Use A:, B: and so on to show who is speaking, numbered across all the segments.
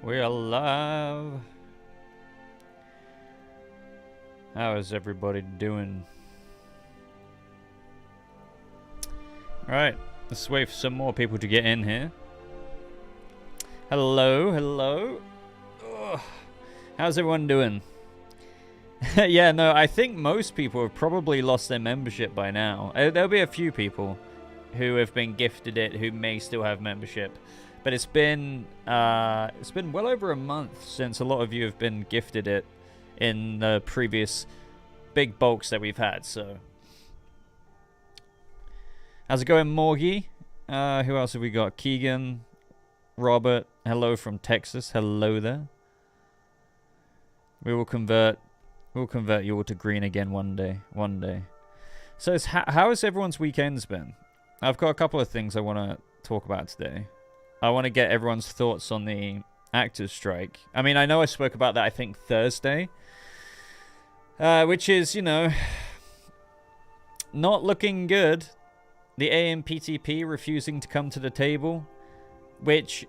A: We're alive. How is everybody doing? Alright, let's wait for some more people to get in here. Hello, hello. Ugh. How's everyone doing? Yeah, no, I think most people have probably lost their membership by now. There'll be a few people who have been gifted it who may still have membership. But it's been well over a month since a lot of you have been gifted it in the previous big bulks that we've had, so. How's it going, Morgie? Who else have we got? Keegan, Robert, hello from Texas. Hello there. We'll convert you all to green again one day. So how has everyone's weekends been? I've got a couple of things I want to talk about today. I want to get everyone's thoughts on the actors' strike. I mean, I know I spoke about that, I think, Thursday. Which is, you know, not looking good. The AMPTP refusing to come to the table, which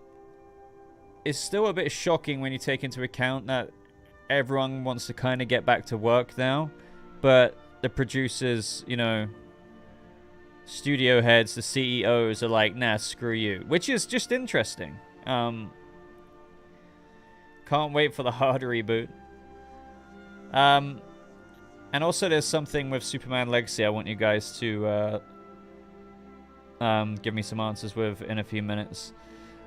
A: is still a bit shocking when you take into account that everyone wants to kind of get back to work now. But the producers, you know, studio heads, the CEOs are like, nah, screw you. Which is just interesting. Can't wait for the hard reboot. And also there's something with Superman Legacy I want you guys to give me some answers with in a few minutes.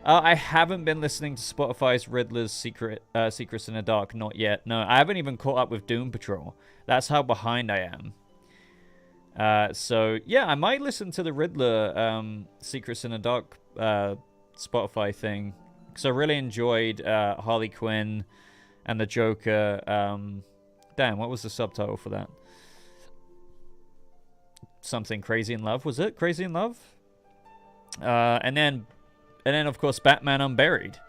A: I haven't been listening to Spotify's Riddler's Secrets in the Dark, not yet. No, I haven't even caught up with Doom Patrol. That's how behind I am. So, yeah, I might listen to the Riddler Secrets in the Dark Spotify thing. Because I really enjoyed Harley Quinn and the Joker. Damn, what was the subtitle for that? Something Crazy in Love, was it? Crazy in Love? And then, of course, Batman Unburied.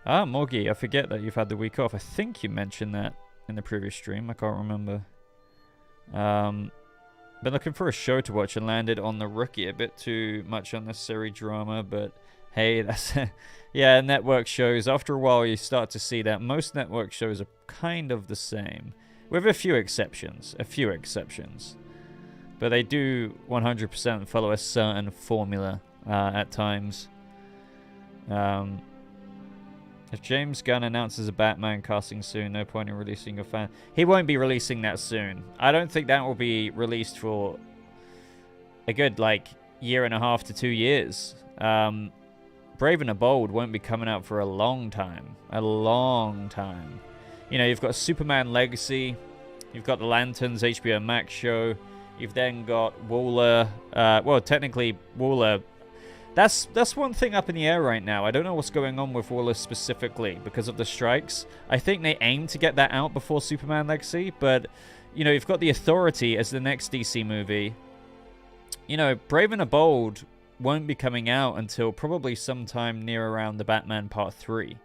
A: Ah, Morgie, I forget that you've had the week off. I think you mentioned that in the previous stream. I can't remember. Been looking for a show to watch and landed on The Rookie. A bit too much unnecessary drama, but hey, that's... yeah, network shows. After a while, you start to see that most network shows are kind of the same. With a few exceptions. But they do 100% follow a certain formula at times. If James Gunn announces a Batman casting soon, no point in releasing your fan. He won't be releasing that soon. I don't think that will be released for a good, like, 1.5 to 2 years. Brave and the Bold won't be coming out for a long time. A long time. You know, you've got Superman Legacy. You've got the Lanterns HBO Max show. You've then got Waller. Well, technically, Waller... That's one thing up in the air right now. I don't know what's going on with Waller specifically because of the strikes. I think they aim to get that out before Superman Legacy, but, you know, you've got The Authority as the next DC movie. You know, Brave and the Bold won't be coming out until probably sometime near around the Batman Part 3.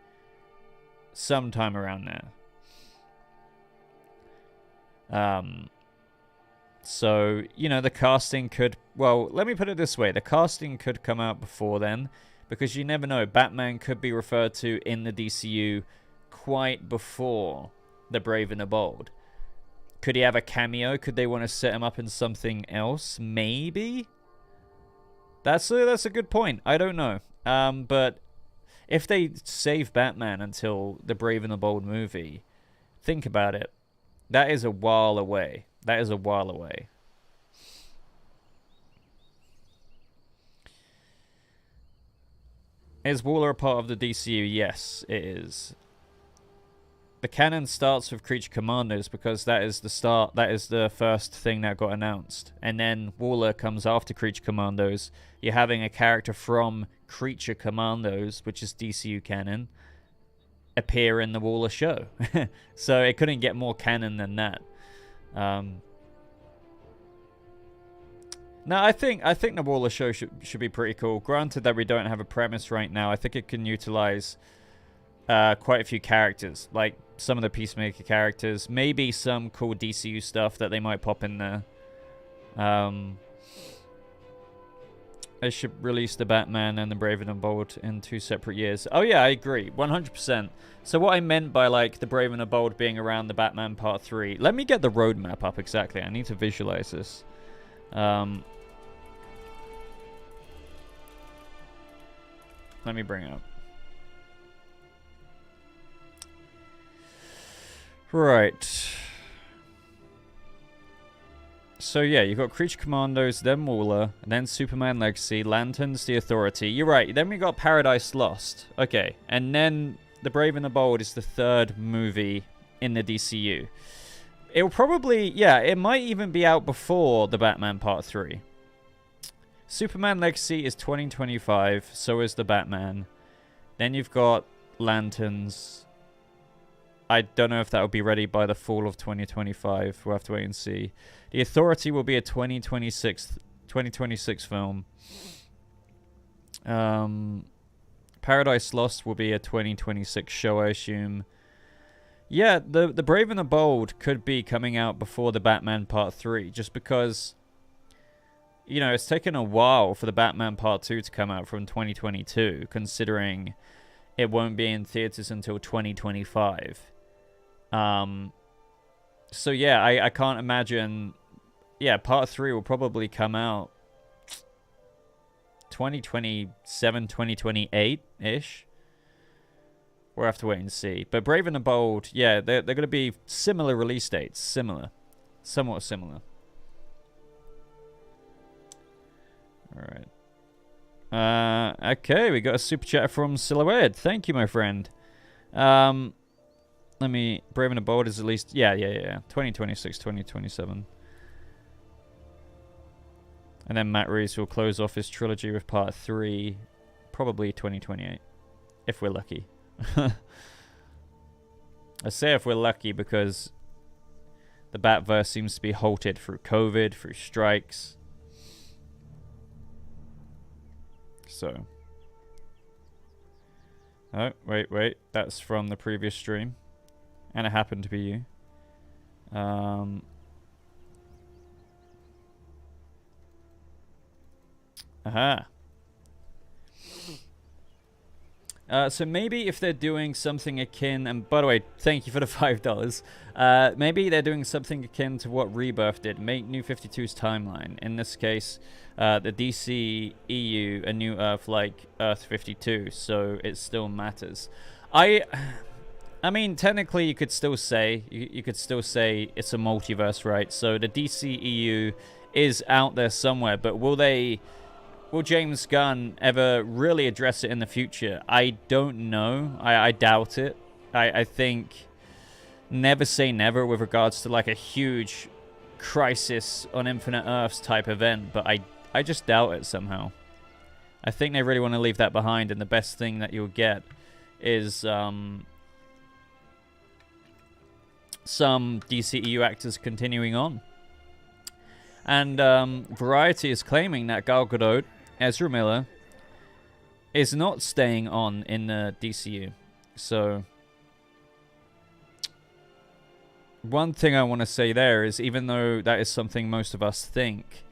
A: Sometime around there. So, you know, the casting could... Well, let me put it this way. The casting could come out before then, because you never know. Batman could be referred to in the DCU quite before the Brave and the Bold. Could he have a cameo? Could they want to set him up in something else? Maybe? That's a good point. I don't know. But if they save Batman until the Brave and the Bold movie, think about it. That is a while away. That is a while away. Is Waller a part of the DCU? Yes, it is. The canon starts with Creature Commandos because that is the start. That is the first thing that got announced. And then Waller comes after Creature Commandos. You're having a character from Creature Commandos, which is DCU canon, appear in the Waller show. So it couldn't get more canon than that. No, I think the Waller show should be pretty cool. Granted that we don't have a premise right now, I think it can utilize quite a few characters, like some of the Peacemaker characters, maybe some cool DCU stuff that they might pop in there. They should release the Batman and the Brave and the Bold in 2 separate years. Oh yeah, I agree, 100%. So what I meant by like the Brave and the Bold being around the Batman Part 3. Let me get the roadmap up exactly. I need to visualize this. Let me bring it up. Right. So yeah, you've got Creature Commandos, then Waller, then Superman Legacy, Lanterns, The Authority. You're right, then we got Paradise Lost. Okay, and then The Brave and the Bold is the 3rd movie in the DCU. It'll probably, yeah, it might even be out before the Batman Part 3. Superman Legacy is 2025, so is the Batman. Then you've got Lanterns. I don't know if that will be ready by the fall of 2025. We'll have to wait and see. The Authority will be a 2026 film. Paradise Lost will be a 2026 show, I assume. Yeah, the Brave and the Bold could be coming out before the Batman Part 3, just because, you know, it's taken a while for the Batman Part 2 to come out from 2022, considering it won't be in theaters until 2025. So yeah, I can't imagine. Yeah, Part 3 will probably come out 2027, 2028-ish. We'll have to wait and see. But Brave and the Bold, yeah, they're going to be similar release dates. Similar. Somewhat similar. Alright. Okay, we got a super chat from Silhouette. Thank you, my friend. Let me... Brave and the Bold is at least... Yeah. 2026, 2027. And then Matt Reeves will close off his trilogy with Part 3. Probably 2028. If we're lucky. I say if we're lucky because the Batverse seems to be halted through COVID, through strikes. So. Oh, wait. That's from the previous stream. And it happened to be you. Aha. So maybe if they're doing something akin, and by the way, thank you for the $5. Maybe they're doing something akin to what Rebirth did. Make New 52's timeline. In this case, the DC EU a new Earth like Earth 52, so it still matters. I mean, technically, you could still say it's a multiverse, right? So the DC EU is out there somewhere, but will James Gunn ever really address it in the future? I don't know. I doubt it. I think never say never with regards to like a huge Crisis on Infinite Earths type event, but I just doubt it somehow. I think they really want to leave that behind, and the best thing that you'll get is some DCEU actors continuing on. And Variety is claiming that Gal Gadot, Ezra Miller, is not staying on in the DCU. So, one thing I want to say there is, even though that is something most of us think,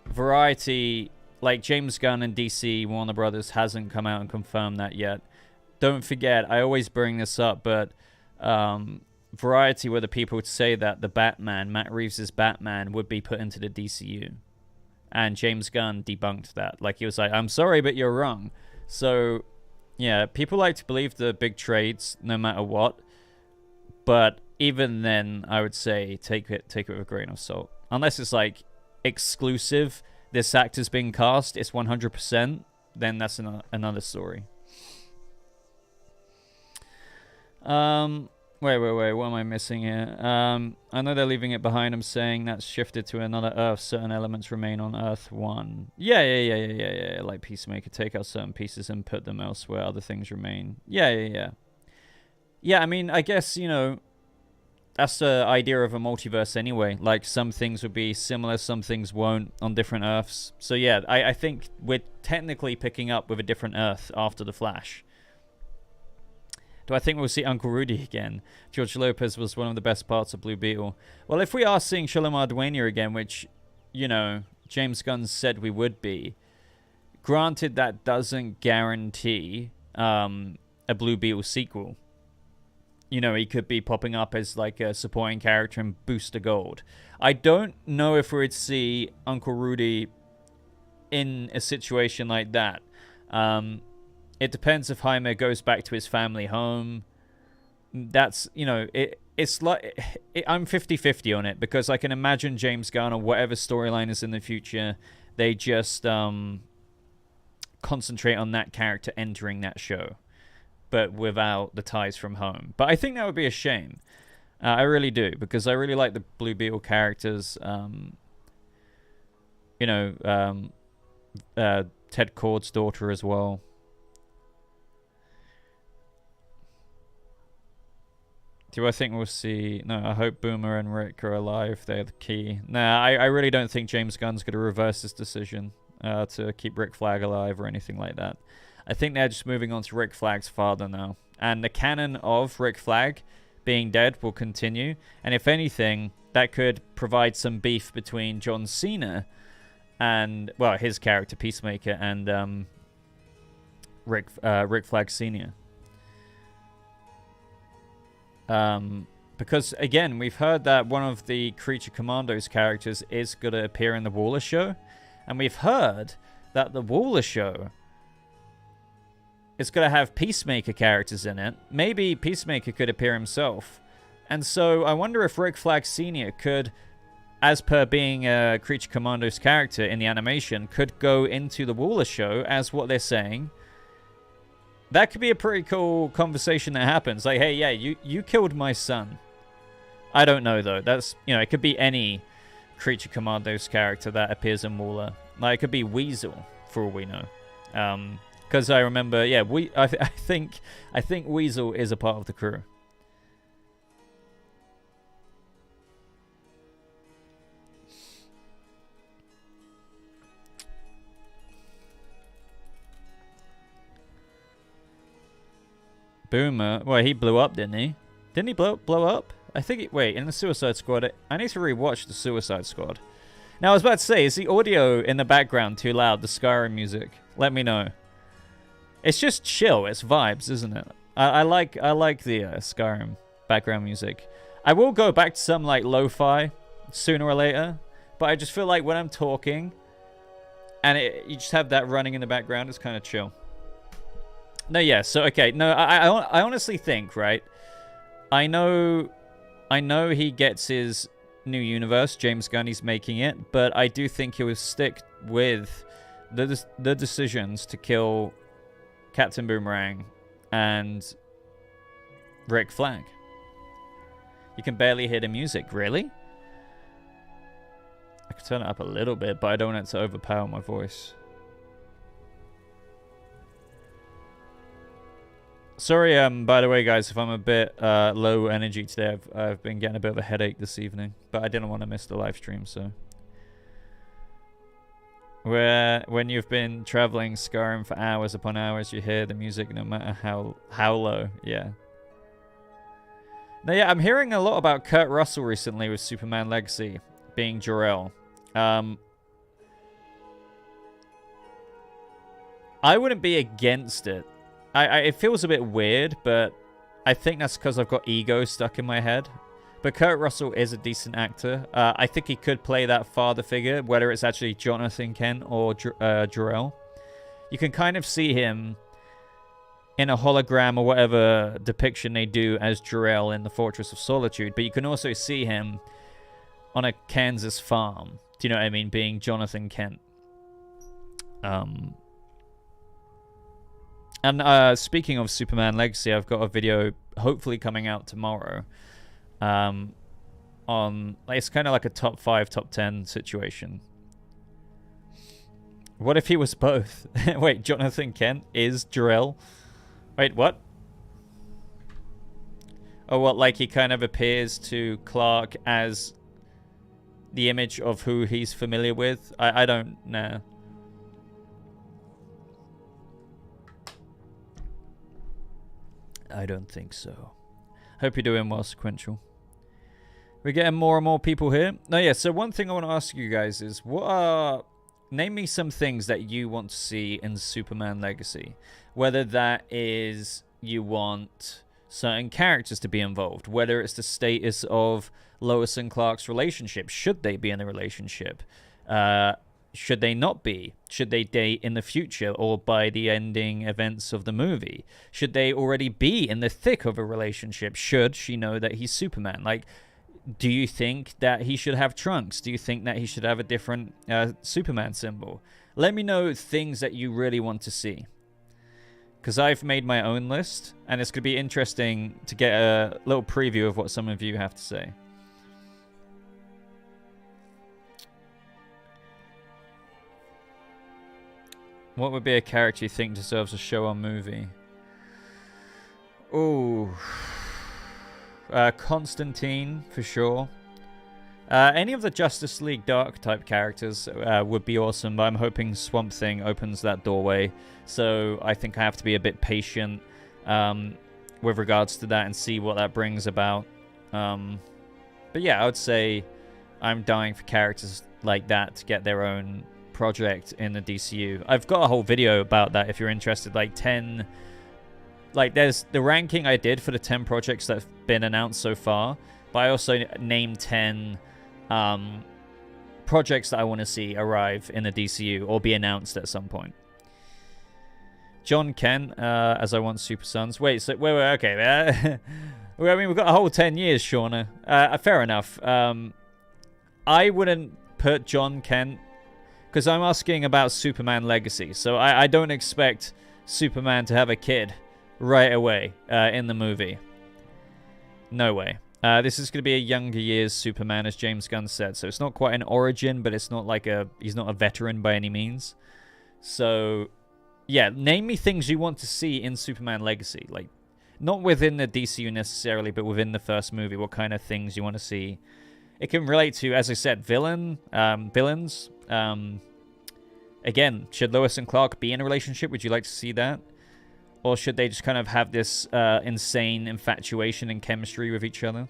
A: Variety, like James Gunn and DC, Warner Brothers, hasn't come out and confirmed that yet. Don't forget, I always bring this up, but Variety were the people to say that the Batman, Matt Reeves' Batman, would be put into the DCU. And James Gunn debunked that. Like, he was like, I'm sorry, but you're wrong. So, yeah, people like to believe the big trades no matter what. But even then, I would say take it with a grain of salt. Unless it's like exclusive, this actor's being cast, it's 100%, then that's another story. Wait, what am I missing here? I know they're leaving it behind. I'm saying that's shifted to another Earth. Certain elements remain on Earth 1. Yeah. Like Peacemaker, take out certain pieces and put them elsewhere. Other things remain. Yeah. Yeah, I mean, I guess, you know, that's the idea of a multiverse anyway. Like, some things would be similar, some things won't on different Earths. So yeah, I think we're technically picking up with a different Earth after The Flash. Do I think we'll see Uncle Rudy again? George Lopez was one of the best parts of Blue Beetle. Well, if we are seeing Shalomar Dueña again, which, you know, James Gunn said we would be, granted, that doesn't guarantee a Blue Beetle sequel. You know, he could be popping up as like a supporting character in Booster Gold. I don't know if we'd see Uncle Rudy in a situation like that. It depends if Jaime goes back to his family home. That's, you know, it's like... I'm 50-50 on it, because I can imagine James Gunn, or whatever storyline is in the future, they just concentrate on that character entering that show, but without the ties from home. But I think that would be a shame. I really do, because I really like the Blue Beetle characters. You know, Ted Kord's daughter as well. Do I think we'll see... No, I hope Boomer and Rick are alive. They're the key. Nah, I really don't think James Gunn's going to reverse his decision to keep Rick Flag alive or anything like that. I think they're just moving on to Rick Flag's father now. And the canon of Rick Flag being dead will continue. And if anything, that could provide some beef between John Cena and, well, his character, Peacemaker, and Rick Flag Sr. Because, again, we've heard that one of the Creature Commandos characters is going to appear in the Waller show. And we've heard that the Waller show is going to have Peacemaker characters in it. Maybe Peacemaker could appear himself. And so I wonder if Rick Flag Sr. could, as per being a Creature Commandos character in the animation, could go into the Waller show as what they're saying. That could be a pretty cool conversation that happens. Like, hey, yeah, you killed my son. I don't know, though. That's, you know, it could be any Creature Commandos character that appears in Waller. Like, it could be Weasel, for all we know. Because I remember, yeah, I think Weasel is a part of the crew. Boomer, well, he blew up, didn't he? Didn't he blow up? I think wait, in the Suicide Squad, I need to rewatch the Suicide Squad. Now, I was about to say, is the audio in the background too loud, the Skyrim music? Let me know. It's just chill, it's vibes, isn't it? I like the Skyrim background music. I will go back to some, like, lo-fi sooner or later, but I just feel like when I'm talking, and you just have that running in the background, it's kind of chill. No, yeah, so, okay, no, I honestly think, right, I know he gets his new universe, James Gunn, he's making it, but I do think he will stick with the decisions to kill Captain Boomerang and Rick Flag. You can barely hear the music, really? I could turn it up a little bit, but I don't want it to overpower my voice. Sorry, by the way, guys, if I'm a bit low energy today. I've been getting a bit of a headache this evening, but I didn't want to miss the live stream, so. When you've been traveling Skyrim for hours upon hours, you hear the music no matter how low, yeah. Now, yeah, I'm hearing a lot about Kurt Russell recently with Superman Legacy being Jor-El. I wouldn't be against it. It feels a bit weird, but I think that's because I've got ego stuck in my head. But Kurt Russell is a decent actor. I think he could play that father figure, whether it's actually Jonathan Kent or Jor-El. You can kind of see him in a hologram or whatever depiction they do as Jor-El in the Fortress of Solitude. But you can also see him on a Kansas farm. Do you know what I mean? Being Jonathan Kent. And speaking of Superman Legacy, I've got a video hopefully coming out tomorrow. On it's kind of like a top 5, top 10 situation. What if he was both? Wait, Jonathan Kent is Jor-El? Wait, what? Oh, what, like he kind of appears to Clark as the image of who he's familiar with? I don't know. I don't think so. Hope you're doing well, Sequential. We're getting more and more people here. No, yeah, so one thing I want to ask you guys is, what are name me some things that you want to see in Superman Legacy. Whether that is you want certain characters to be involved, whether it's the status of Lois and Clark's relationship. Should they be in a relationship? Should they not be? Should they date in the future or by the ending events of the movie? Should they already be in the thick of a relationship? Should she know that he's Superman? Like, do you think that he should have trunks? Do you think that he should have a different Superman symbol? Let me know things that you really want to see. Because I've made my own list, and it's going to be interesting to get a little preview of what some of you have to say. What would be a character you think deserves a show or movie? Ooh. Constantine, for sure. Any of the Justice League Dark type characters would be awesome, but I'm hoping Swamp Thing opens that doorway. So I think I have to be a bit patient with regards to that and see what that brings about. But yeah, I would say I'm dying for characters like that to get their own project in the DCU. I've got a whole video about that if you're interested. Like 10... Like, there's the ranking I did for the 10 projects that have been announced so far, but I also named 10 projects that I want to see arrive in the DCU or be announced at some point. John Kent, as I want Super Sons. Wait, so wait, okay. Well, I mean, we've got a whole 10 years, Shauna. Fair enough. I wouldn't put John Kent, because I'm asking about Superman Legacy, so I don't expect Superman to have a kid right away in the movie. No way. This is going to be a younger years Superman, as James Gunn said. So it's not quite an origin, but it's not like he's not a veteran by any means. So, yeah, name me things you want to see in Superman Legacy. Like, not within the DCU necessarily, but within the first movie. What kind of things you want to see? It can relate to, as I said, villains. Again, should Lois and Clark be in a relationship? Would you like to see that? Or should they just kind of have this insane infatuation and chemistry with each other?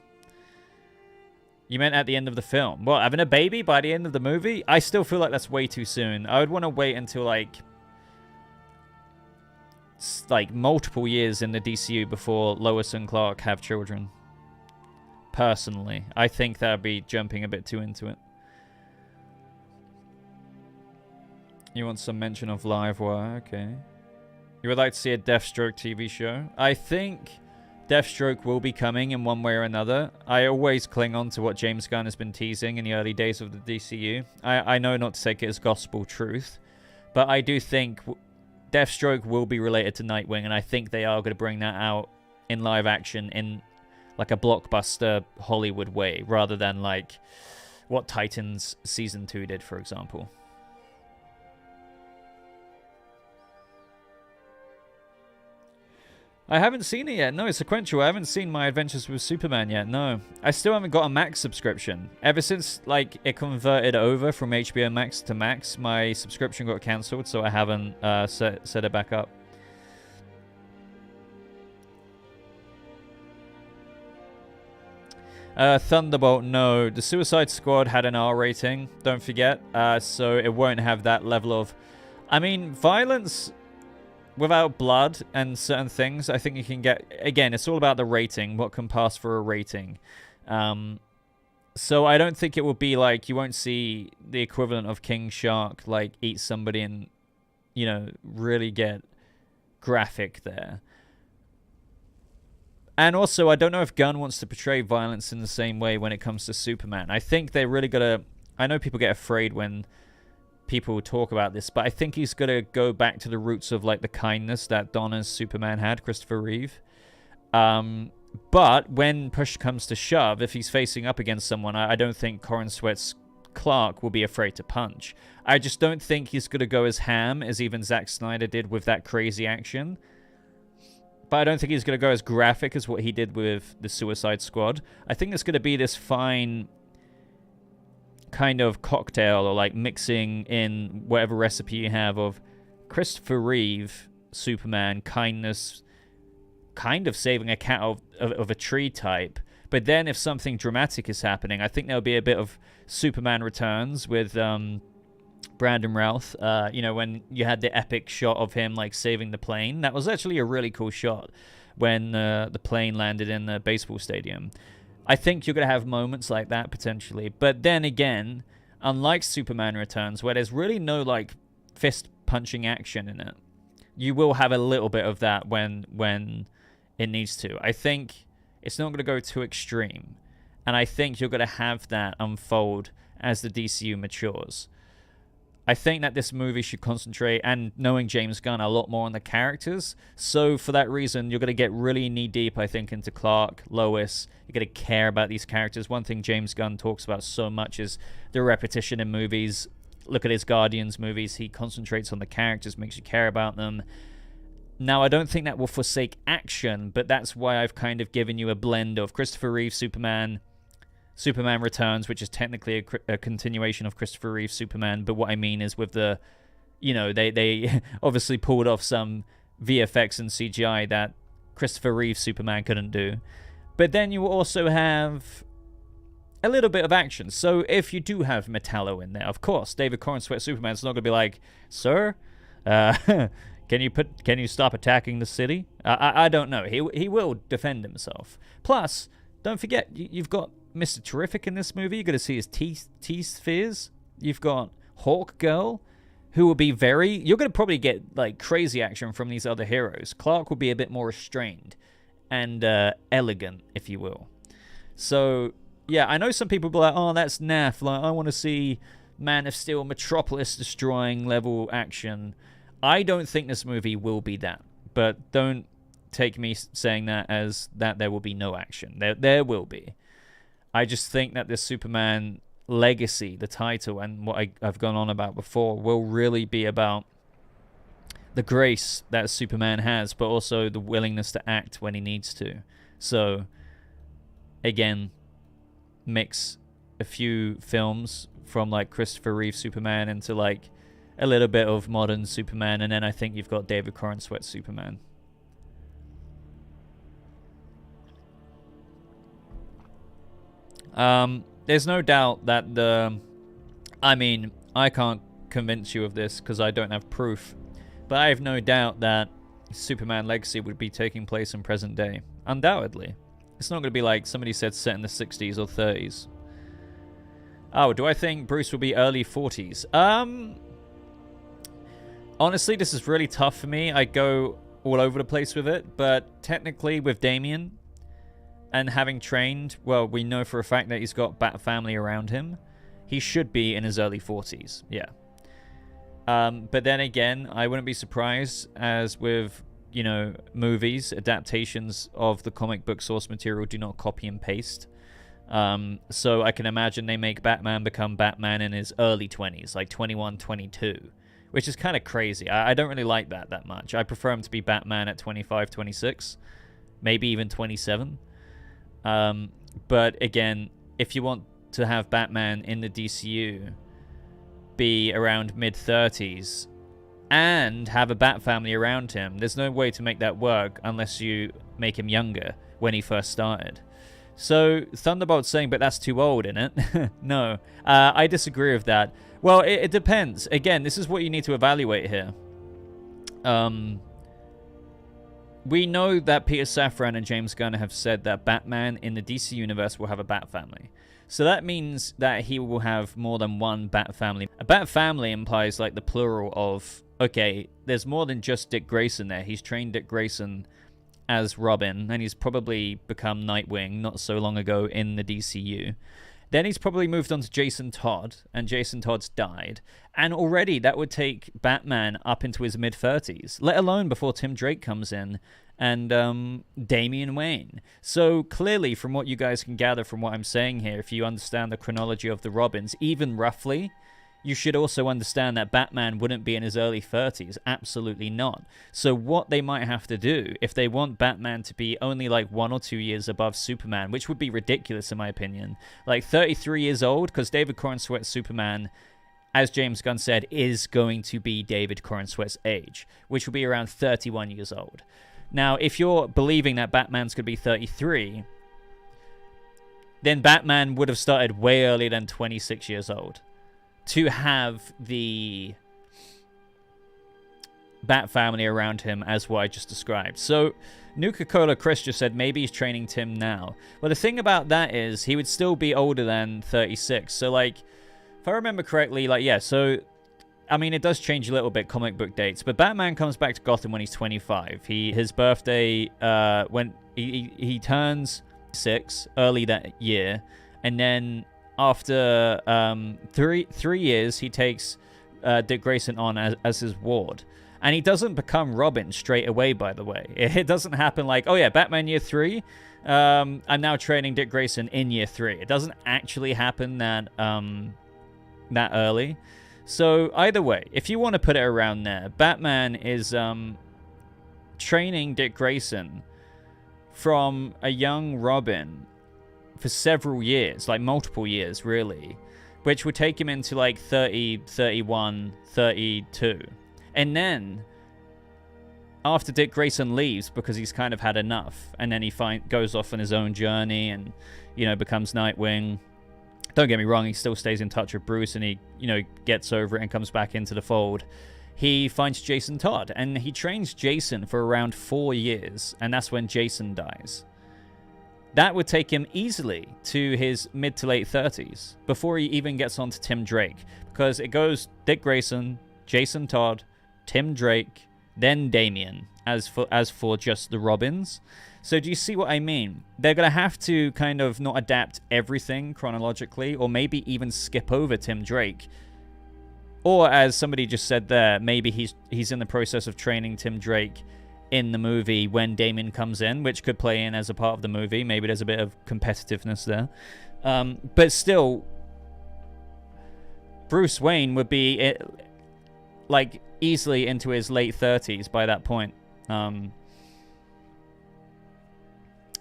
A: You meant at the end of the film. What, having a baby by the end of the movie? I still feel like that's way too soon. I would want to wait until, like multiple years in the DCU before Lois and Clark have children. Personally. I think that would be jumping a bit too into it. You want some mention of Livewire? Okay. You would like to see a Deathstroke TV show? I think Deathstroke will be coming in one way or another. I always cling on to what James Gunn has been teasing in the early days of the DCU. I know not to take it as gospel truth, but I do think Deathstroke will be related to Nightwing, and I think they are going to bring that out in live action in like a blockbuster Hollywood way, rather than like what Titans Season 2 did, for example. I haven't seen it yet. No, it's sequential. I haven't seen My Adventures with Superman yet. No. I still haven't got a Max subscription. Ever since, like, it converted over from HBO Max to Max, my subscription got cancelled, so I haven't set it back up. Thunderbolt, no. The Suicide Squad had an R rating, don't forget. So it won't have that level of... I mean, violence... without blood and certain things, I think you can get... Again, it's all about the rating, what can pass for a rating. So I don't think it will be like... You won't see the equivalent of King Shark, like, eat somebody and, you know, really get graphic there. And also, I don't know if Gunn wants to portray violence in the same way when it comes to Superman. I think they really gotta... I know people get afraid when... people talk about this, but I think he's gonna go back to the roots of like the kindness that Donner's Superman had, Christopher Reeve. But when push comes to shove, if he's facing up against someone, I don't think Corin Sweat's Clark will be afraid to punch. I just don't think he's gonna go as ham as even Zack Snyder did with that crazy action. But I don't think he's gonna go as graphic as what he did with the Suicide Squad. I think it's gonna be this fine kind of cocktail, or like mixing in whatever recipe you have of Christopher Reeve, Superman, kindness, kind of saving a cat of a tree type. But then if something dramatic is happening, I think there'll be a bit of Superman Returns with Brandon Routh, when you had the epic shot of him like saving the plane. That was actually a really cool shot when the plane landed in the baseball stadium. I think you're going to have moments like that potentially. But then again, unlike Superman Returns, where there's really no like fist punching action in it, you will have a little bit of that when it needs to. I think it's not going to go too extreme. And I think you're going to have that unfold as the DCU matures. I think that this movie should concentrate, and knowing James Gunn, a lot more on the characters. So for that reason, you're going to get really knee-deep, I think, into Clark, Lois. You're going to care about these characters. One thing James Gunn talks about so much is the repetition in movies. Look at his Guardians movies. He concentrates on the characters, makes you care about them. Now, I don't think that will forsake action, but that's why I've kind of given you a blend of Christopher Reeve Superman Returns, which is technically a continuation of Christopher Reeve Superman, but what I mean is with the, they obviously pulled off some VFX and CGI that Christopher Reeve Superman couldn't do. But then you also have a little bit of action. So if you do have Metallo in there, of course, David Corenswet Superman's not going to be like, sir, can you stop attacking the city? I don't know. He will defend himself. Plus, don't forget, you've got Mr. Terrific in this movie. You're going to see his T-spheres. You've got Hawk Girl, who will be you're going to probably get like crazy action from these other heroes. Clark will be a bit more restrained and elegant, if you will. So, yeah, I know some people will be like, oh, that's naff. Like, I want to see Man of Steel, Metropolis destroying level action. I don't think this movie will be that. But don't take me saying that as that there will be no action. There will be. I just think that this Superman legacy, the title, and what I've gone on about before, will really be about the grace that Superman has, but also the willingness to act when he needs to. So, again, mix a few films from like Christopher Reeve Superman into like a little bit of modern Superman, and then I think you've got David Corenswet Superman. There's no doubt that I can't convince you of this because I don't have proof, but I have no doubt that Superman Legacy would be taking place in present day. Undoubtedly. It's not going to be like somebody said set in the 60s or 30s. Oh, do I think Bruce will be early 40s? Honestly, this is really tough for me. I go all over the place with it, but technically with Damian, and having trained, well, we know for a fact that he's got Bat family around him. He should be in his early 40s, yeah. But then again, I wouldn't be surprised, as with, movies, adaptations of the comic book source material do not copy and paste. So I can imagine they make Batman become Batman in his early 20s, like 21, 22, which is kind of crazy. I don't really like that much. I prefer him to be Batman at 25, 26, maybe even 27. But again, if you want to have Batman in the DCU be around mid-30s and have a Bat family around him, there's no way to make that work unless you make him younger when he first started. So Thunderbolt's saying, but that's too old, isn't it? No, I disagree with that. Well, it depends. Again, this is what you need to evaluate here. We know that Peter Safran and James Gunn have said that Batman in the DC universe will have a Bat family. So that means that he will have more than one Bat family. A Bat family implies like the plural of, okay, there's more than just Dick Grayson there. He's trained Dick Grayson as Robin, and he's probably become Nightwing not so long ago in the DCU. Then he's probably moved on to Jason Todd, and Jason Todd's died. And already that would take Batman up into his mid-30s, let alone before Tim Drake comes in and Damian Wayne. So clearly, from what you guys can gather from what I'm saying here, if you understand the chronology of the Robins, even roughly, you should also understand that Batman wouldn't be in his early 30s. Absolutely not. So what they might have to do, if they want Batman to be only like 1 or 2 years above Superman, which would be ridiculous in my opinion, like 33 years old, because David Corenswet's Superman, as James Gunn said, is going to be David Corenswet's age, which will be around 31 years old. Now, if you're believing that Batman's going to be 33, then Batman would have started way earlier than 26 years old. to have the Bat family around him as what I just described. So Nuka-Cola Chris just said maybe he's training Tim now. Well, the thing about that is he would still be older than 36. So, like, if I remember correctly, like, yeah, so, I mean, it does change a little bit, comic book dates, but Batman comes back to Gotham when he's 25. His birthday, when he turns 6 early that year, and then after 3 years, he takes Dick Grayson on as his ward. And he doesn't become Robin straight away, by the way. It doesn't happen like, oh yeah, Batman year 3, I'm now training Dick Grayson in year 3. It doesn't actually happen that early. So either way, if you want to put it around there, Batman is training Dick Grayson from a young Robin for several years, like multiple years, really, which would take him into like 30, 31, 32. And then, after Dick Grayson leaves, because he's kind of had enough, and then he goes off on his own journey and, you know, becomes Nightwing. Don't get me wrong, he still stays in touch with Bruce, and he, you know, gets over it and comes back into the fold. He finds Jason Todd, and he trains Jason for around 4 years, and that's when Jason dies. That would take him easily to his mid to late 30s, before he even gets on to Tim Drake, because it goes Dick Grayson, Jason Todd, Tim Drake, then Damian, as for just the Robins. So do you see what I mean? They're going to have to kind of not adapt everything chronologically, or maybe even skip over Tim Drake. Or as somebody just said there, maybe he's in the process of training Tim Drake in the movie when Damian comes in, which could play in as a part of the movie. Maybe there's a bit of competitiveness there. But still, Bruce Wayne would be like easily into his late 30s by that point.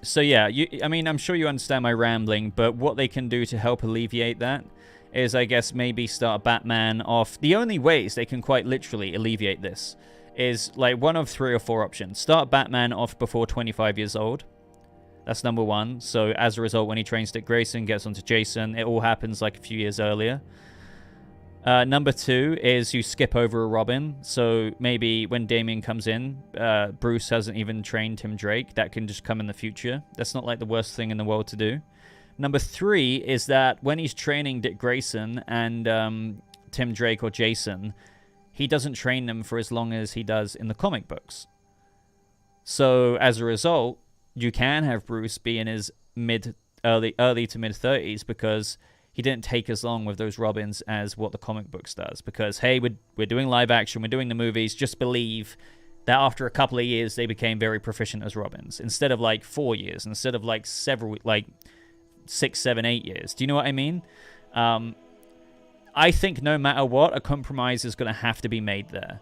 A: So yeah, I mean, I'm sure you understand my rambling, but what they can do to help alleviate that is, I guess, maybe start Batman off. The only ways they can quite literally alleviate this is like one of 3 or 4 options. Start Batman off before 25 years old. That's number 1. So as a result, when he trains Dick Grayson, gets onto Jason, it all happens like a few years earlier. Number 2 is you skip over a Robin. So maybe when Damian comes in, Bruce hasn't even trained Tim Drake. That can just come in the future. That's not like the worst thing in the world to do. Number 3 is that when he's training Dick Grayson and Tim Drake or Jason, he doesn't train them for as long as he does in the comic books. So as a result, you can have Bruce be in his early to mid 30s because he didn't take as long with those Robins as what the comic books does. Because, hey, we're doing live action, we're doing the movies, just believe that after a couple of years, they became very proficient as Robins. Instead of, like, 4 years. Instead of, like, 6, 7, 8 years. Do you know what I mean? I think no matter what, a compromise is going to have to be made there.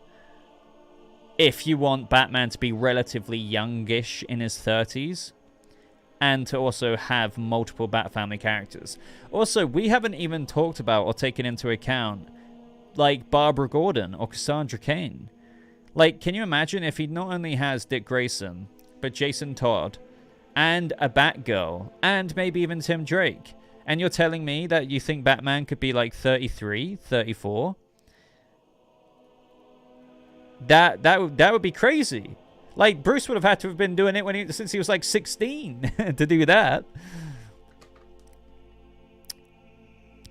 A: If you want Batman to be relatively youngish in his 30s, and to also have multiple Bat Family characters. Also, we haven't even talked about or taken into account, like, Barbara Gordon or Cassandra Cain. Like, can you imagine if he not only has Dick Grayson, but Jason Todd, and a Batgirl, and maybe even Tim Drake, and you're telling me that you think Batman could be, like, 33, 34? That would be crazy. Like, Bruce would have had to have been doing it since he was, like, 16 to do that.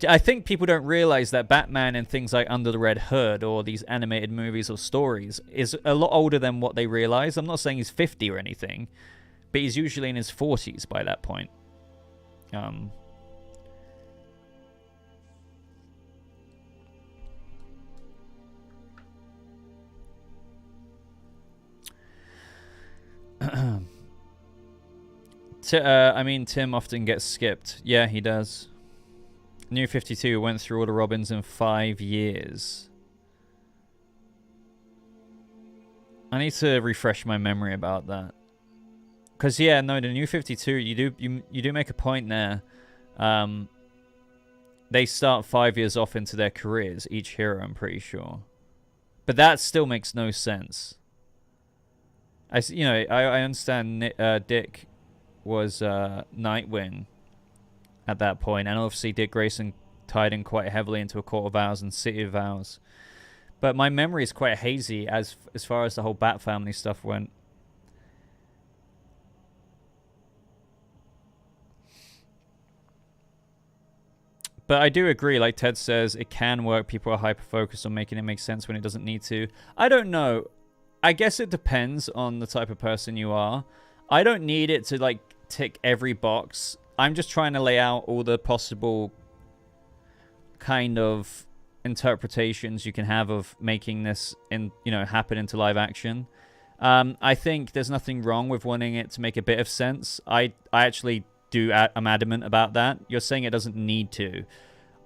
A: I think people don't realize that Batman and things like Under the Red Hood or these animated movies or stories is a lot older than what they realize. I'm not saying he's 50 or anything, but he's usually in his 40s by that point. I mean, Tim often gets skipped. Yeah, he does. New 52 went through all the Robins in 5 years. I need to refresh my memory about that. Because, yeah, no, the New 52, you do make a point there. They start 5 years off into their careers, each hero, I'm pretty sure. But that still makes no sense. I understand Dick was Nightwing at that point, and obviously Dick Grayson tied in quite heavily into A Court of Owls and City of Owls. But my memory is quite hazy as far as the whole Bat Family stuff went. But I do agree, like Ted says, it can work. People are hyper-focused on making it make sense when it doesn't need to. I don't know. I guess it depends on the type of person you are. I don't need it to, like, tick every box. I'm just trying to lay out all the possible kind of interpretations you can have of making this, happen into live action. I think there's nothing wrong with wanting it to make a bit of sense. I actually I'm adamant about that. You're saying it doesn't need to.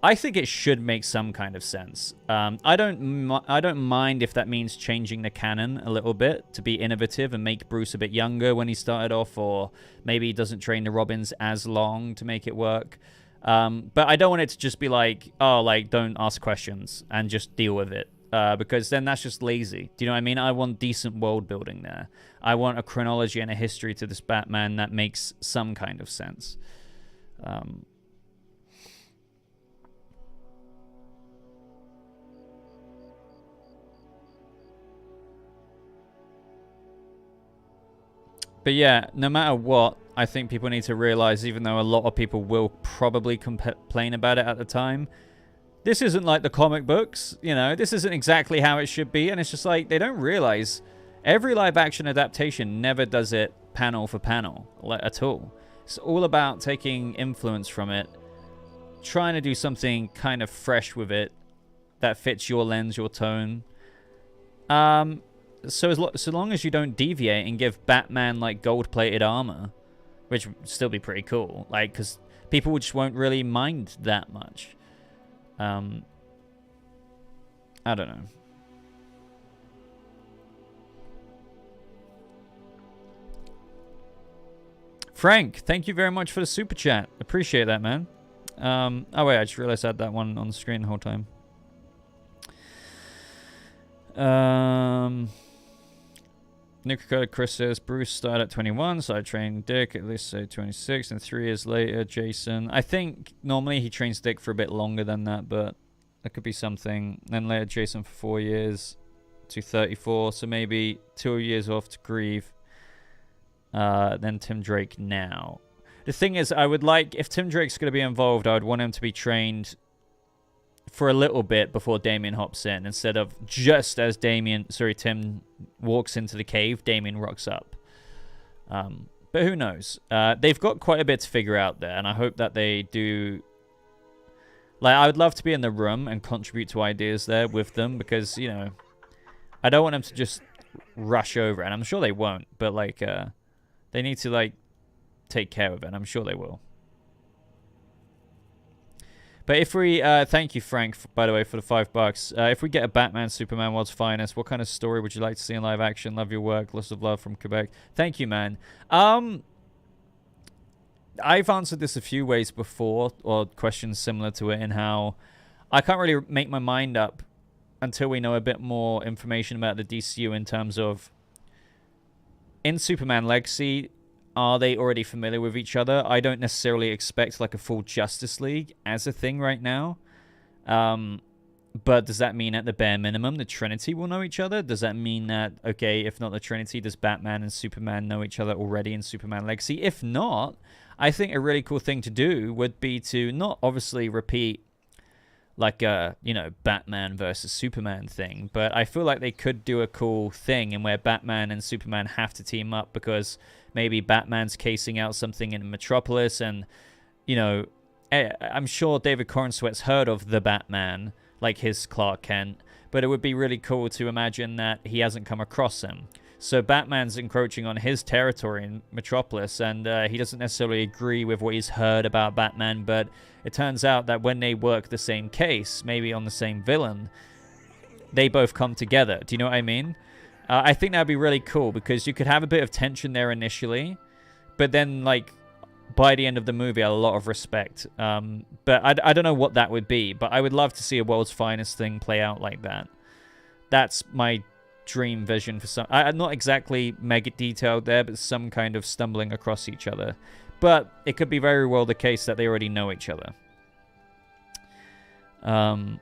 A: I think it should make some kind of sense. I don't mind if that means changing the canon a little bit to be innovative and make Bruce a bit younger when he started off, or maybe he doesn't train the Robins as long to make it work. But I don't want it to just be like, oh, like, don't ask questions and just deal with it. Because then that's just lazy. Do you know what I mean? I want decent world building there. I want a chronology and a history to this Batman that makes some kind of sense. But yeah, no matter what, I think people need to realize, even though a lot of people will probably complain about it at the time, this isn't like the comic books, this isn't exactly how it should be, and it's just like, they don't realize every live-action adaptation never does it panel for panel, like, at all. It's all about taking influence from it, trying to do something kind of fresh with it that fits your lens, your tone. So long as you don't deviate and give Batman, like, gold-plated armor, which would still be pretty cool, like, because people just won't really mind that much. I don't know. Frank, thank you very much for the super chat. Appreciate that, man. Oh wait, I just realized I had that one on the screen the whole time. Nuka Chris says Bruce started at 21, so I trained Dick at least say 26, and 3 years later, Jason. I think normally he trains Dick for a bit longer than that, but that could be something. Then later, Jason for 4 years to 34, so maybe 2 years off to Grieve. Then Tim Drake now. The thing is, I would like, if Tim Drake's going to be involved, I would want him to be trained for a little bit before Damien hops in, instead of just as Tim walks into the cave, Damien rocks up. But who knows? They've got quite a bit to figure out there, and I hope that they do. Like, I would love to be in the room and contribute to ideas there with them, because, I don't want them to just rush over, and I'm sure they won't, but, like, they need to, like, take care of it, and I'm sure they will. But if we, thank you, Frank, by the way, for the $5. If we get a Batman, Superman, World's Finest, what kind of story would you like to see in live action? Love your work. Lots of love from Quebec. Thank you, man. I've answered this a few ways before, or questions similar to it, in how I can't really make my mind up until we know a bit more information about the DCU in terms of, in Superman Legacy, are they already familiar with each other? I don't necessarily expect, like, a full Justice League as a thing right now. But does that mean at the bare minimum the Trinity will know each other? Does that mean that, okay, if not the Trinity, does Batman and Superman know each other already in Superman Legacy? If not, I think a really cool thing to do would be to not obviously repeat, like, a, Batman versus Superman thing, but I feel like they could do a cool thing in where Batman and Superman have to team up because maybe Batman's casing out something in Metropolis, and, I'm sure David Corenswet's heard of the Batman, like his Clark Kent, but it would be really cool to imagine that he hasn't come across him. So Batman's encroaching on his territory in Metropolis, and he doesn't necessarily agree with what he's heard about Batman, but it turns out that when they work the same case, maybe on the same villain, they both come together. Do you know what I mean? I think that'd be really cool, because you could have a bit of tension there initially, but then, like, by the end of the movie, a lot of respect. But I don't know what that would be, but I would love to see a World's Finest thing play out like that. That's my dream vision for some. I'm not exactly mega detailed there, but some kind of stumbling across each other. But it could be very well the case that they already know each other. I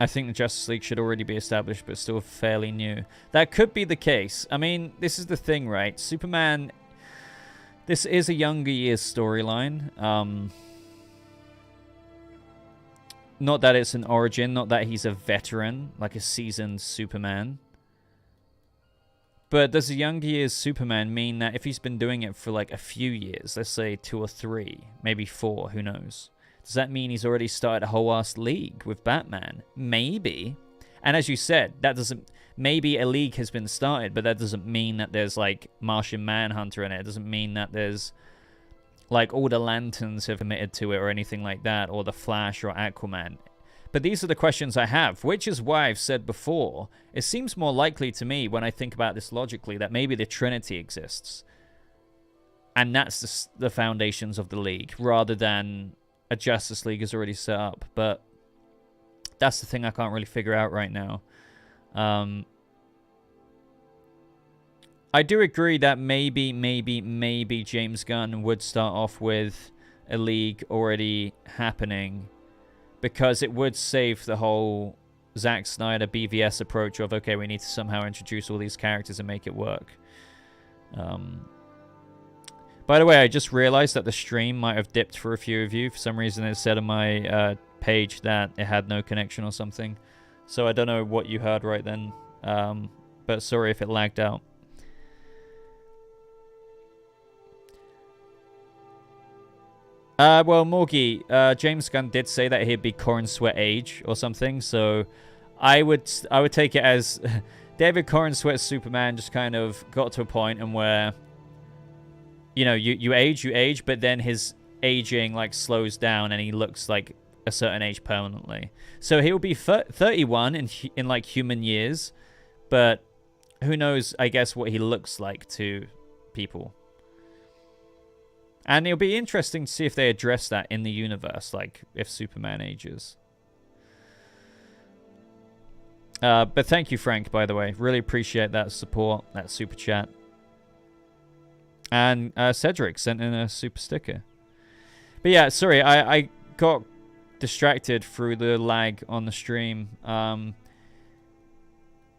A: think the Justice League should already be established, but still fairly new. That could be the case. I mean, this is the thing, right? Superman, this is a younger years storyline. Not that it's an origin, not that he's a veteran, like a seasoned Superman. But does a younger years Superman mean that if he's been doing it for like a few years, let's say 2 or 3, maybe 4, who knows? Does that mean he's already started a whole ass league with Batman? Maybe. And as you said, that doesn't... Maybe a league has been started, but that doesn't mean that there's, like, Martian Manhunter in it. It doesn't mean that there's, like, all the Lanterns have committed to it or anything like that, or the Flash or Aquaman. But these are the questions I have, which is why I've said before, it seems more likely to me, when I think about this logically, that maybe the Trinity exists. And that's the foundations of the league, rather than... a Justice League is already set up, but that's the thing I can't really figure out right now. I do agree that maybe James Gunn would start off with a league already happening, because it would save the whole Zack Snyder BVS approach of, okay, we need to somehow introduce all these characters and make it work. By the way, I just realized that the stream might have dipped for a few of you. For some reason, it said on my page that it had no connection or something. So I don't know what you heard right then. But sorry if it lagged out. Well, Morgie, James Gunn did say that he'd be Corrin Sweat age or something. So I would take it as David Corrin Sweat's Superman just kind of got to a point and where... You know, you age, but then his aging, like, slows down and he looks like a certain age permanently. So he'll be 31 in like, human years, but who knows, I guess, what he looks like to people. And it'll be interesting to see if they address that in the universe, like, if Superman ages. But thank you, Frank, by the way. Really appreciate that support, that super chat. And Cedric sent in a super sticker. But yeah, sorry, I got distracted through the lag on the stream. I'd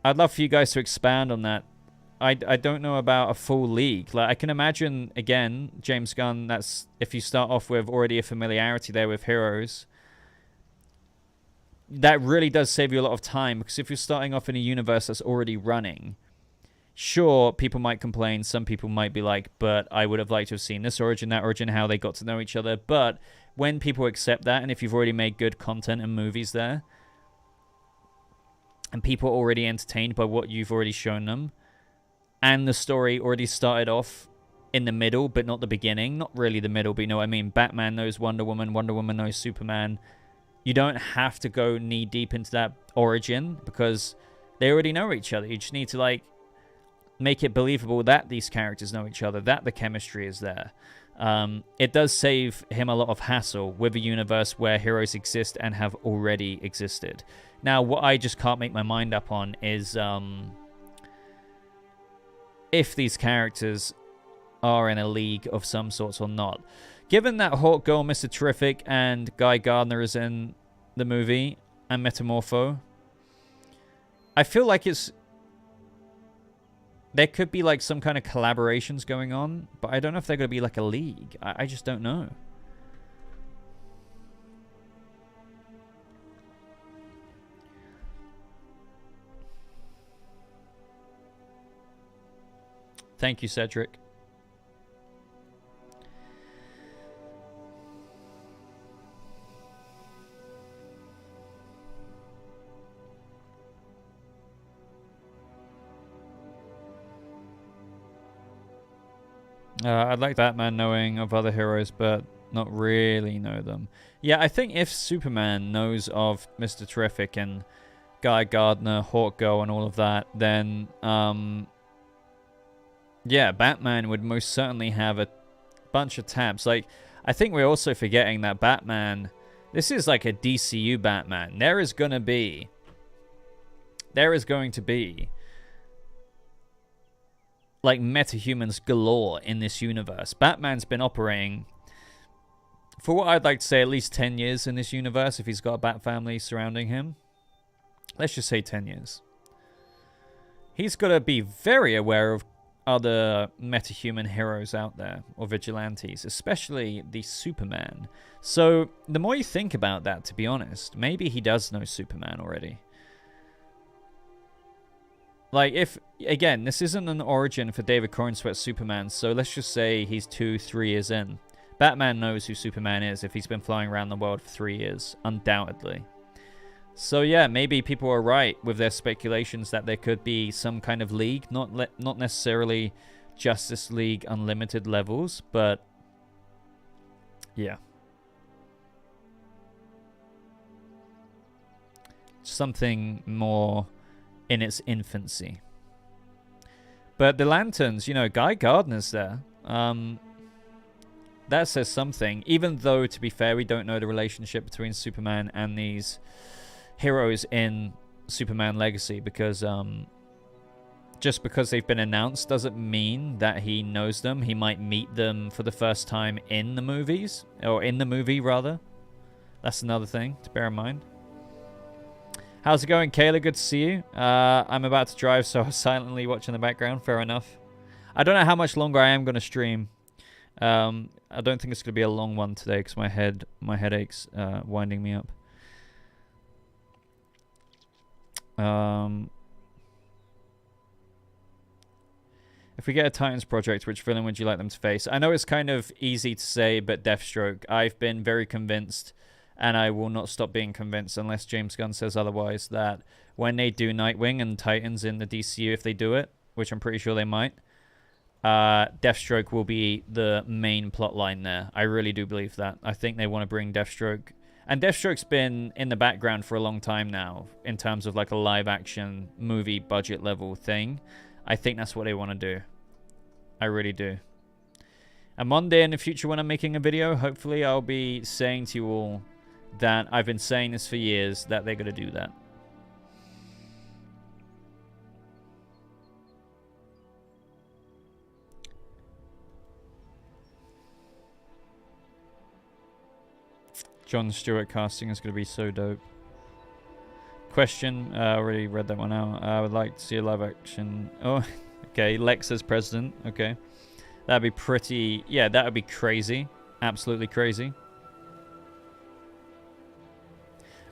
A: love for you guys to expand on that. I don't know about a full league. Like, I can imagine, again, James Gunn, that's if you start off with already a familiarity there with heroes, that really does save you a lot of time. Because if you're starting off in a universe that's already running... Sure, people might complain. Some people might be like, but I would have liked to have seen this origin, that origin, how they got to know each other. But when people accept that, and if you've already made good content and movies there, and people are already entertained by what you've already shown them, and the story already started off in the middle, but not the beginning, not really the middle, but you know what I mean? Batman knows Wonder Woman knows Superman. You don't have to go knee-deep into that origin, because they already know each other. You just need to, like, make it believable that these characters know each other, that the chemistry is there. It does save him a lot of hassle with a universe where heroes exist and have already existed. Now, what I just can't make my mind up on is if these characters are in a league of some sorts or not. Given that Hawk Girl, Mr. Terrific, and Guy Gardner is in the movie, and Metamorpho, I feel like there could be, like, some kind of collaborations going on, but I don't know if they're going to be, like, a league. I just don't know. Thank you, Cedric. I'd like Batman knowing of other heroes, but not really know them. Yeah, I think if Superman knows of Mr. Terrific and Guy Gardner, Hawk Girl, and all of that, then, yeah, Batman would most certainly have a bunch of tabs. Like, I think we're also forgetting that Batman, this is like a DCU Batman. There is going to be, like, metahumans galore in this universe. Batman's been operating for what I'd like to say, at least 10 years in this universe, if he's got a Bat family surrounding him. Let's just say 10 years. He's got to be very aware of other metahuman heroes out there, or vigilantes, especially the Superman. So, the more you think about that, to be honest, maybe he does know Superman already. Like, if, again, this isn't an origin for David Corenswet's Superman, so let's just say he's 2-3 years in. Batman knows who Superman is if he's been flying around the world for 3 years, undoubtedly. So yeah, maybe people are right with their speculations that there could be some kind of league, not necessarily Justice League Unlimited levels, but yeah. Something more in its infancy. But the Lanterns, you know, Guy Gardner's there. That says something. Even though, to be fair, we don't know the relationship between Superman and these heroes in Superman Legacy, because just because they've been announced doesn't mean that he knows them. He might meet them for the first time in the movies, or in the movie, rather. That's another thing to bear in mind. How's it going, Kayla? Good to see you. I'm about to drive, so I was silently watching the background. Fair enough. I don't know how much longer I am going to stream. I don't think it's going to be a long one today because my headache's winding me up. If we get a Titans project, which villain would you like them to face? I know it's kind of easy to say, but Deathstroke. I've been very convinced, and I will not stop being convinced unless James Gunn says otherwise, that when they do Nightwing and Titans in the DCU, if they do it, which I'm pretty sure they might, Deathstroke will be the main plot line there. I really do believe that. I think they want to bring Deathstroke. And Deathstroke's been in the background for a long time now, in terms of like a live-action movie budget level thing. I think that's what they want to do. I really do. And one day in the future when I'm making a video, hopefully I'll be saying to you all that I've been saying this for years, that they're going to do that. Jon Stewart casting is going to be so dope. Question, I already read that one out. I would like to see a live action. Oh, okay. Lex as president. Okay. That'd be pretty. Yeah, that would be crazy. Absolutely crazy.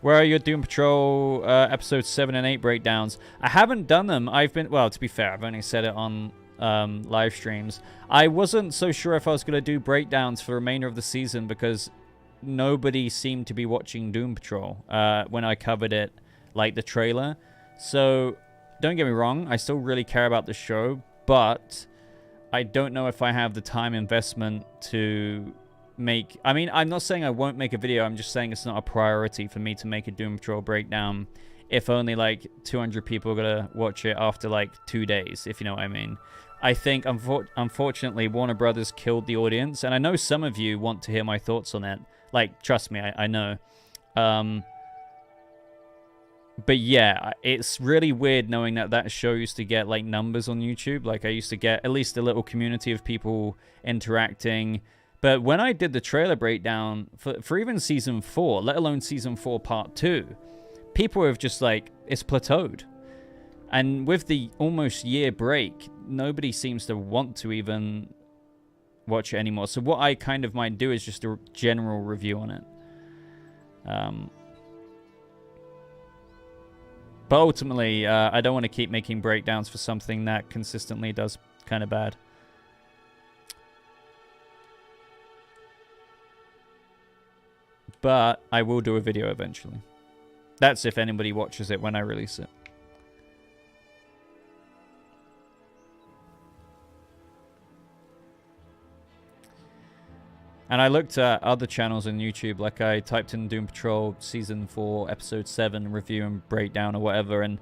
A: Where are your Doom Patrol episodes 7 and 8 breakdowns? I haven't done them. I've been. Well, to be fair, I've only said it on live streams. I wasn't so sure if I was going to do breakdowns for the remainder of the season because nobody seemed to be watching Doom Patrol when I covered it, like the trailer. So don't get me wrong, I still really care about the show, but I don't know if I have the time investment to make. I mean, I'm not saying I won't make a video, I'm just saying it's not a priority for me to make a Doom Patrol breakdown if only like 200 people are gonna watch it after like 2 days, if you know what I mean. I think unfortunately Warner Brothers killed the audience, and I know some of you want to hear my thoughts on it. Like, trust me, I know. But yeah, it's really weird knowing that show used to get, like, numbers on YouTube. Like, I used to get at least a little community of people interacting. But when I did the trailer breakdown for even Season 4, let alone Season 4 Part 2, people have just, like, it's plateaued. And with the almost year break, nobody seems to want to even watch it anymore. So what I kind of might do is just a general review on it. But ultimately, I don't want to keep making breakdowns for something that consistently does kind of bad. But I will do a video eventually. That's if anybody watches it when I release it. And I looked at other channels on YouTube, like I typed in Doom Patrol Season 4, Episode 7 review and breakdown or whatever, and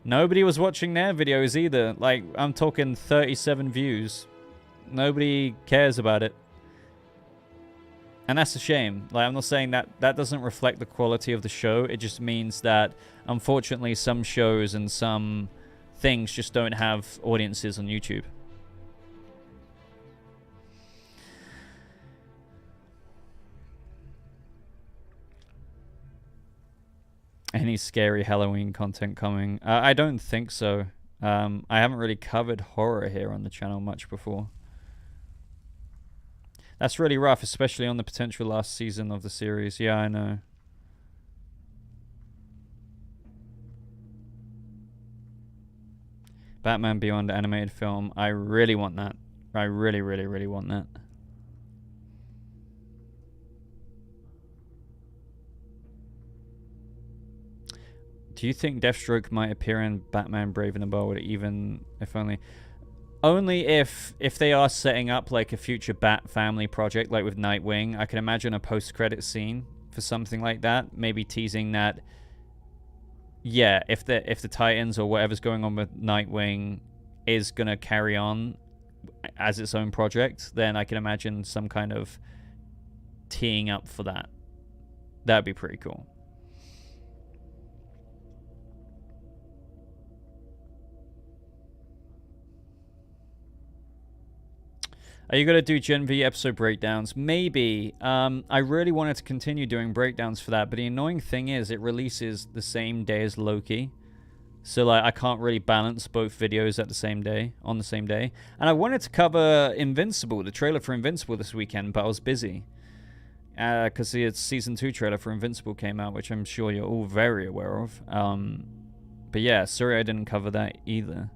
A: nobody was watching their videos either. Like, I'm talking 37 views. Nobody cares about it. And that's a shame. Like, I'm not saying that doesn't reflect the quality of the show. It just means that, unfortunately, some shows and some things just don't have audiences on YouTube. any scary Halloween content coming? I don't think so. I haven't really covered horror here on the channel much before. That's really rough, especially on the potential last season of the series. Yeah, I know. Batman Beyond animated film. I really want that. I really, really, really want that. Do you think Deathstroke might appear in Batman Brave and the Bold, even if only... Only if they are setting up like a future Bat family project, like with Nightwing. I can imagine a post-credit scene for something like that. Maybe teasing that, yeah, if the Titans or whatever's going on with Nightwing is going to carry on as its own project, then I can imagine some kind of teeing up for that. That'd be pretty cool. Are you going to do Gen V episode breakdowns? Maybe. I really wanted to continue doing breakdowns for that, but the annoying thing is it releases the same day as Loki. So like I can't really balance both videos at the same day, on the same day. And I wanted to cover Invincible, the trailer for Invincible this weekend, but I was busy. Because the Season 2 trailer for Invincible came out, which I'm sure you're all very aware of. But yeah, sorry I didn't cover that either.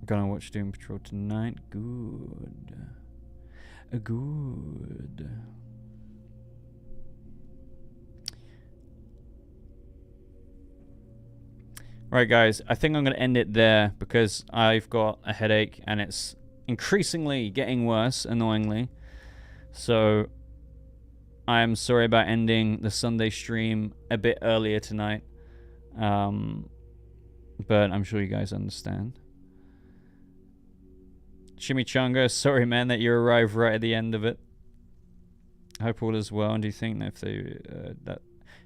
A: Gonna watch Doom Patrol tonight. Good. Good. Right, guys, I think I'm gonna end it there because I've got a headache and it's increasingly getting worse, annoyingly. So I'm sorry about ending the Sunday stream a bit earlier tonight. But I'm sure you guys understand. Chimichanga, sorry man that you arrived right at the end of it. I hope all is well. And do you think that if they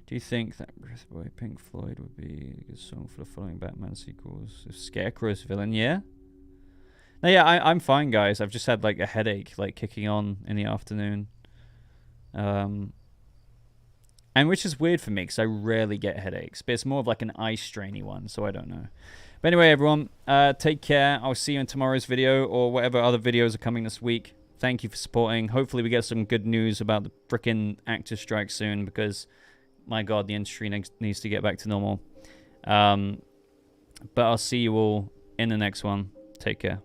A: do you think that Breath by Pink Floyd would be a good song for the following Batman sequels? If Scarecrow's villain, yeah. No, yeah, I'm fine, guys. I've just had like a headache, like kicking on in the afternoon. And which is weird for me because I rarely get headaches, but it's more of like an eye strainy one, so I don't know. But anyway, everyone, take care. I'll see you in tomorrow's video or whatever other videos are coming this week. Thank you for supporting. Hopefully we get some good news about the frickin' actor strike soon because, my God, the industry needs to get back to normal. But I'll see you all in the next one. Take care.